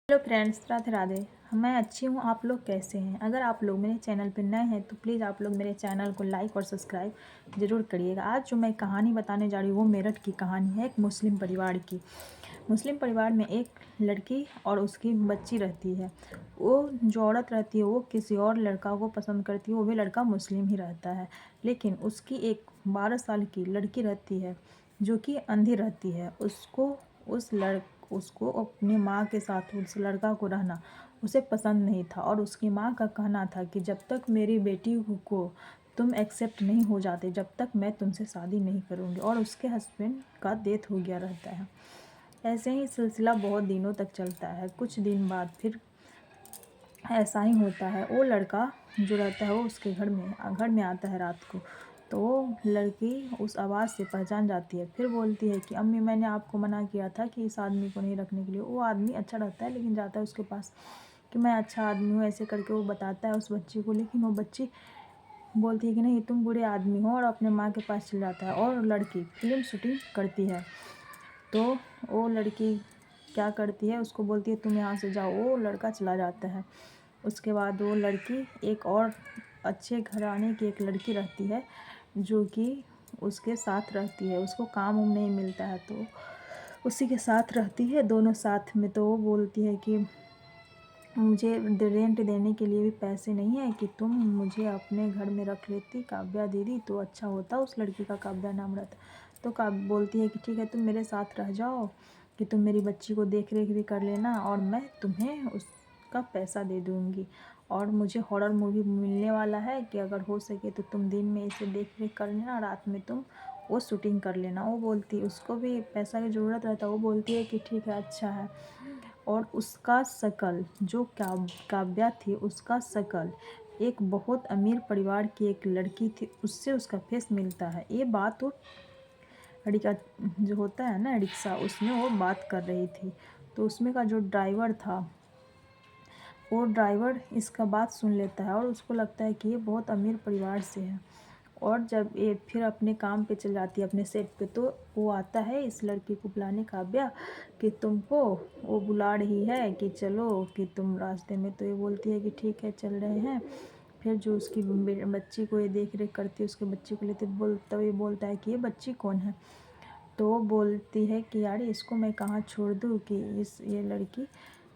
Hello friends, Radhe Radhe. मैं अच्छी हूँ। आप लोग कैसे हैं? अगर आप लोग मेरे चैनल पर नए हैं तो प्लीज़ आप लोग मेरे चैनल को लाइक और सब्सक्राइब ज़रूर करिएगा। आज जो मैं कहानी बताने जा रही हूँ वो मेरठ की कहानी है, एक मुस्लिम परिवार की। मुस्लिम परिवार में एक लड़की और उसकी बच्ची रहती है। वो जो औरत रहती है वो किसी और लड़का को पसंद करती है, वो भी लड़का मुस्लिम ही रहता है। लेकिन उसकी एक 12 साल की लड़की रहती है जो कि अंधी रहती है। उसको अपनी माँ के साथ उस लड़का को रहना उसे पसंद नहीं था और उसकी माँ का कहना था कि जब तक मेरी बेटी को तुम एक्सेप्ट नहीं हो जाते जब तक मैं तुमसे शादी नहीं करूँगी। और उसके हस्बैंड का डेथ हो गया रहता है। ऐसे ही सिलसिला बहुत दिनों तक चलता है। कुछ दिन बाद फिर ऐसा ही होता है, वो लड़का जो रहता है वो उसके घर में आता है रात को। तो वो लड़की उस आवाज़ से पहचान जाती है। फिर बोलती है कि अम्मी, मैंने आपको मना किया था कि इस आदमी को नहीं रखने के लिए। वो आदमी अच्छा रहता है लेकिन जाता है उसके पास कि मैं अच्छा आदमी हूँ, ऐसे करके वो बताता है उस बच्ची को। लेकिन वो बच्ची बोलती है कि नहीं, तुम बुरे आदमी हो, और अपने माँ के पास चल जाता है। और लड़की फिल्म शूटिंग करती है। तो वो लड़की क्या करती है, उसको बोलती है तुम यहाँ से जाओ। वो लड़का चला जाता है। उसके बाद वो लड़की एक और अच्छे घराने की एक लड़की रहती है जो कि उसके साथ रहती है। उसको काम उम नहीं मिलता है तो उसी के साथ रहती है, दोनों साथ में। तो वो बोलती है कि मुझे रेंट देने के लिए भी पैसे नहीं है, कि तुम मुझे अपने घर में रख लेती काव्या दीदी तो अच्छा होता। उस लड़की का काव्या नाम रहता। तो काव्या बोलती है कि ठीक है, तुम मेरे साथ रह जाओ, कि तुम मेरी बच्ची को देख रेख भी कर लेना और मैं तुम्हें उसका पैसा दे दूँगी। और मुझे हॉरर मूवी मिलने वाला है कि अगर हो सके तो तुम दिन में इसे देख रेख कर लेना, रात में तुम वो शूटिंग कर लेना। वो बोलती, उसको भी पैसा की ज़रूरत रहता है। वो बोलती है कि ठीक है, अच्छा है। और उसका शकल जो काव्या थी, उसका शकल एक बहुत अमीर परिवार की एक लड़की थी, उससे उसका फेस मिलता है। ये बात वो रिक्शा जो होता है ना, रिक्शा, उसमें वो बात कर रही थी। तो उसमें का जो ड्राइवर था, वो ड्राइवर इसका बात सुन लेता है और उसको लगता है कि ये बहुत अमीर परिवार से है। और जब ये फिर अपने काम पे चल जाती है, अपने सेट पे, तो वो आता है इस लड़की को बुलाने, काव्या, कि तुमको वो बुला रही है कि चलो कि तुम रास्ते में। तो ये बोलती है कि ठीक है, चल रहे हैं। फिर जो उसकी बच्ची को ये देख रेख करती है, उसके बच्ची को लेते बोलता, ये बोलता है कि ये बच्ची कौन है। तो वो बोलती है कि यार इसको मैं कहाँ छोड़ दूँ, कि ये लड़की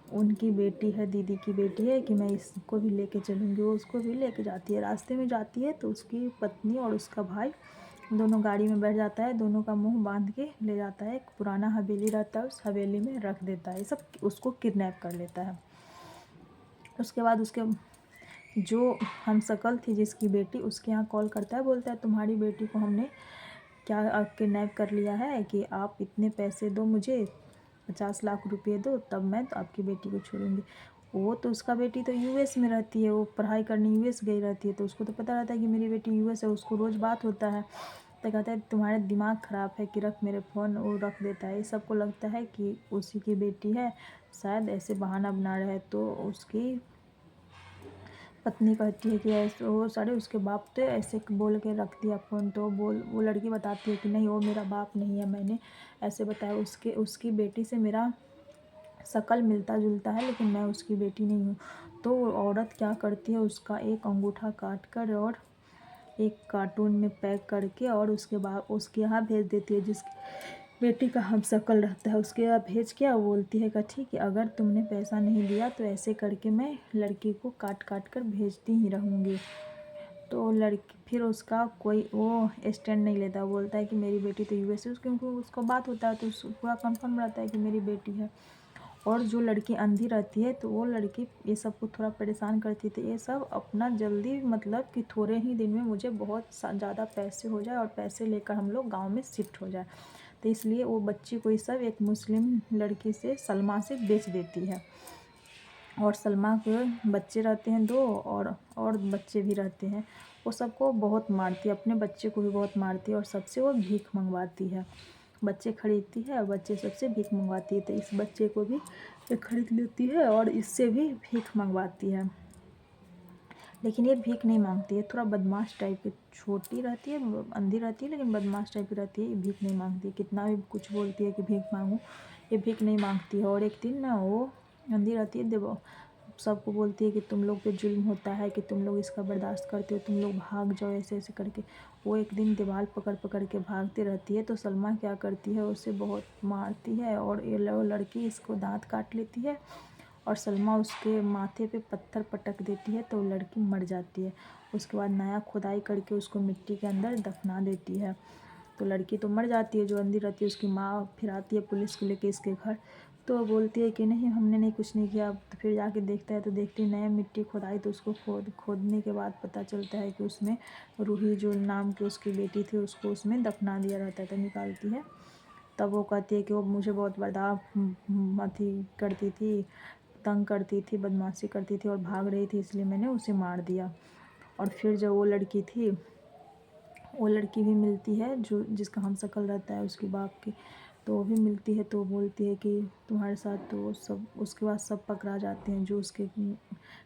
उनकी बेटी है, दीदी की बेटी है, कि मैं इसको भी लेके चलूँगी। वो उसको भी लेके जाती है। रास्ते में जाती है तो उसकी पत्नी और उसका भाई दोनों गाड़ी में बैठ जाता है। दोनों का मुंह बांध के ले जाता है। एक पुराना हवेली रहता है, उस हवेली में रख देता है। ये सब उसको किडनैप कर लेता है। उसके बाद उसके जो हमशक्ल थी जिसकी बेटी, उसके यहाँ कॉल करता है, बोलता है तुम्हारी बेटी को हमने क्या किडनैप कर लिया है, कि आप इतने पैसे दो मुझे, 50 लाख रुपए दो, तब मैं तो आपकी बेटी को छोड़ूंगी। वो तो उसका बेटी तो यूएस में रहती है, वो पढ़ाई करने यूएस गई रहती है। तो उसको तो पता रहता है कि मेरी बेटी यूएस है, उसको रोज़ बात होता है। तो कहता है तुम्हारे दिमाग ख़राब है, कि रख मेरे फ़ोन। वो रख देता है। ये सबको लगता है कि उसी की बेटी है, शायद ऐसे बहाना बना रहे। तो उसकी पत्नी कहती है कि ऐसे वो सारे उसके बाप तो ऐसे बोल के रख दिया फ़ोन। तो वो लड़की बताती है कि नहीं, वो मेरा बाप नहीं है, मैंने ऐसे बताया। उसकी बेटी से मेरा शकल मिलता जुलता है लेकिन मैं उसकी बेटी नहीं हूँ। तो वो औरत क्या करती है, उसका एक अंगूठा काट कर और एक कार्टून में पैक करके और उसके बाद उसके यहाँ भेज देती है, जिसकी बेटी का हमशक्ल रहता है। उसके यहाँ भेज के वो बोलती है कि ठीक है, अगर तुमने पैसा नहीं दिया तो ऐसे करके मैं लड़की को काट काट कर भेजती ही रहूँगी। तो लड़की फिर उसका कोई वो स्टैंड नहीं लेता। बोलता है कि मेरी बेटी तो यूएस है, क्योंकि उसको बात होता है तो पूरा कंफर्म रहता है कि मेरी बेटी है। और जो लड़की अंधी रहती है तो वो लड़की ये सब को थोड़ा परेशान करती थी। ये सब अपना जल्दी, मतलब कि थोड़े ही दिन में मुझे बहुत ज़्यादा पैसे हो जाए और पैसे लेकर हम लोग गांव में शिफ्ट हो जाए। तो इसलिए वो बच्ची को ये सब एक मुस्लिम लड़की से, सलमा से, बेच देती है। और सलमा के बच्चे रहते हैं दो, और बच्चे भी रहते हैं। वो सबको बहुत मारती है, अपने बच्चे को भी बहुत मारती है और सबसे वो भीख मंगवाती है। बच्चे खरीदती है और बच्चे सबसे भीख मंगवाती है। तो इस बच्चे को भी ये खरीद लेती है और इससे भी भीख मंगवाती है। लेकिन ये भीख नहीं मांगती है, थोड़ा बदमाश टाइप की, छोटी रहती है, अंधी रहती है लेकिन बदमाश टाइप की रहती है। ये भीख नहीं मांगती, कितना भी कुछ बोलती है कि भीख मांगू, ये भीख नहीं मांगती है। और एक दिन ना वो अंधी रहती है देखो, सबको बोलती है कि तुम लोग पे जुल्म होता है, कि तुम लोग इसका बर्दाश्त करते हो, तुम लोग भाग जाओ ऐसे ऐसे करके। वो एक दिन दीवार पकड़ पकड़ के भागती रहती है, तो सलमा क्या करती है, उसे बहुत मारती है और ये लड़की इसको दांत काट लेती है और सलमा उसके माथे पे पत्थर पटक देती है, तो लड़की मर जाती है। उसके बाद नया खुदाई करके उसको मिट्टी के अंदर दफना देती है। तो लड़की तो मर जाती है जो अंधी रहती है। उसकी माँ फिर आती है पुलिस को लेके इसके घर, तो बोलती है कि नहीं हमने नहीं कुछ नहीं किया। तो फिर जाके देखता है तो देखती है नया मिट्टी खुदाई, तो उसको खोदने के बाद पता चलता है कि उसमें रूही जो नाम की उसकी बेटी थी उसको उसमें दफना दिया रहता है। तो निकालती है, तब वो कहती है कि वो मुझे बहुत अथी करती थी, तंग करती थी, बदमाशी करती थी और भाग रही थी, इसलिए मैंने उसे मार दिया। और फिर जब वो लड़की भी मिलती है जो जिसका हमशक्ल रहता है उसके बाप की, तो वो भी मिलती है। तो बोलती है कि तुम्हारे साथ तो सब, उसके बाद सब पकड़ा जाते हैं, जो उसके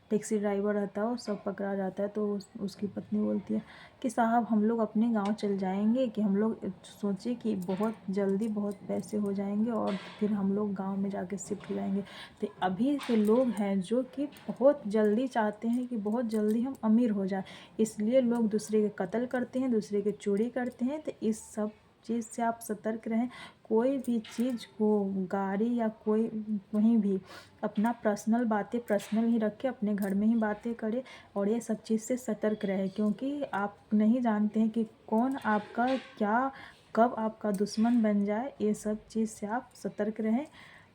टैक्सी ड्राइवर रहता है वो सब पकड़ा जाता है। तो उसकी पत्नी बोलती है कि साहब हम लोग अपने गांव चल जाएंगे, कि हम लोग सोचे कि बहुत जल्दी बहुत पैसे हो जाएंगे और फिर हम लोग गांव में जाके शिफ्ट हो जाएंगे। तो अभी के लोग हैं जो कि बहुत जल्दी चाहते हैं कि बहुत जल्दी हम अमीर हो जाए, इसलिए लोग दूसरे के कत्ल करते हैं, दूसरे के चोरी करते हैं। तो इस सब चीज़ से आप सतर्क रहें। कोई भी चीज़ को, गाड़ी या कोई कहीं भी अपना पर्सनल बातें पर्सनल ही रखें, अपने घर में ही बातें करें और ये सब चीज़ से सतर्क रहें, क्योंकि आप नहीं जानते हैं कि कौन आपका क्या कब आपका दुश्मन बन जाए। ये सब चीज़ से आप सतर्क रहें।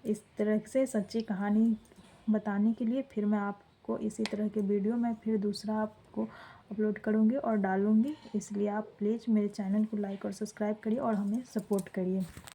इस तरह से सच्ची कहानी बताने के लिए फिर मैं आपको इसी तरह के वीडियो मैं फिर दूसरा आपको अपलोड करूँगी और डालूँगी, इसलिए आप प्लीज़ मेरे चैनल को लाइक और सब्सक्राइब करिए और हमें सपोर्ट करिए।